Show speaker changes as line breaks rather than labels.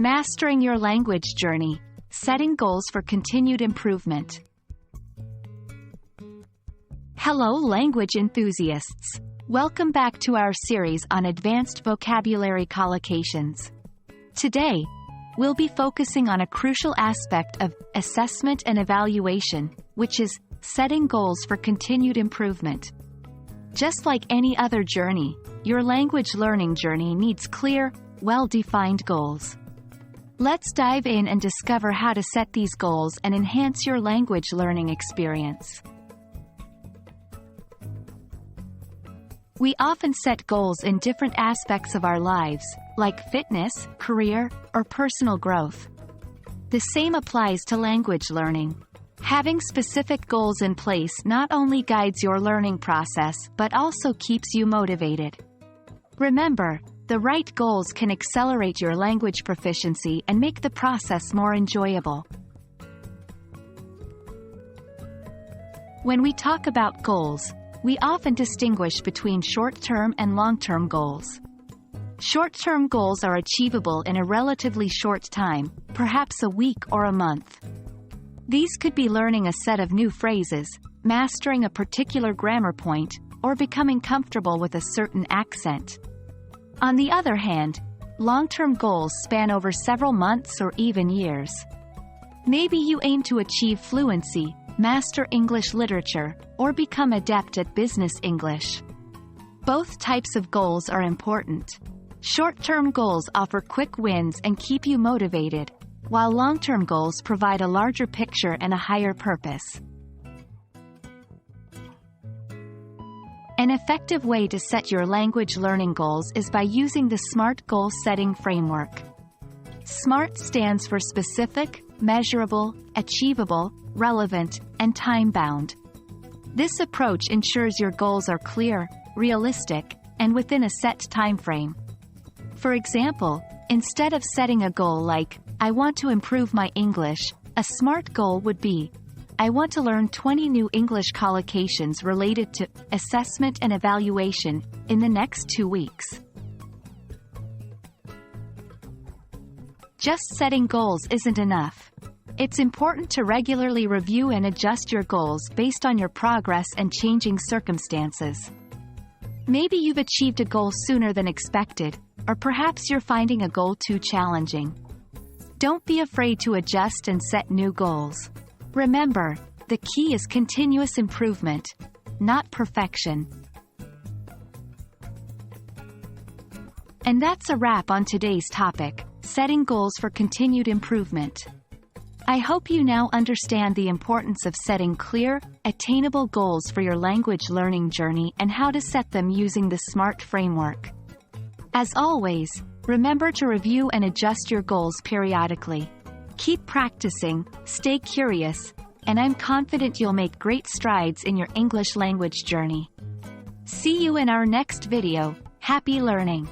Mastering your language journey. Setting goals for continued improvement. Hello language enthusiasts. Welcome back to our series on advanced vocabulary collocations. Today, we'll be focusing on a crucial aspect of assessment and evaluation, which is setting goals for continued improvement. Just like any other journey, your language learning journey needs clear, well-defined goals. Let's dive in and discover how to set these goals and enhance your language learning experience. We often set goals in different aspects of our lives, like fitness, career, or personal growth. The same applies to language learning. Having specific goals in place not only guides your learning process but also keeps you motivated. Remember, the right goals can accelerate your language proficiency and make the process more enjoyable. When we talk about goals, we often distinguish between short-term and long-term goals. Short-term goals are achievable in a relatively short time, perhaps a week or a month. These could be learning a set of new phrases, mastering a particular grammar point, or becoming comfortable with a certain accent. On the other hand, long-term goals span over several months or even years. Maybe you aim to achieve fluency, master English literature, or become adept at business English. Both types of goals are important. Short-term goals offer quick wins and keep you motivated, while long-term goals provide a larger picture and a higher purpose. An effective way to set your language learning goals is by using the SMART goal setting framework. SMART stands for specific, measurable, achievable, relevant, and time-bound. This approach ensures your goals are clear, realistic, and within a set time frame. For example, instead of setting a goal like, I want to improve my English, a SMART goal would be, I want to learn 20 new English collocations related to assessment and evaluation in the next 2 weeks. Just setting goals isn't enough. It's important to regularly review and adjust your goals based on your progress and changing circumstances. Maybe you've achieved a goal sooner than expected, or perhaps you're finding a goal too challenging. Don't be afraid to adjust and set new goals. Remember, the key is continuous improvement, not perfection. And that's a wrap on today's topic, setting goals for continued improvement. I hope you now understand the importance of setting clear, attainable goals for your language learning journey and how to set them using the SMART framework. As always, remember to review and adjust your goals periodically. Keep practicing, stay curious, and I'm confident you'll make great strides in your English language journey. See you in our next video. Happy learning!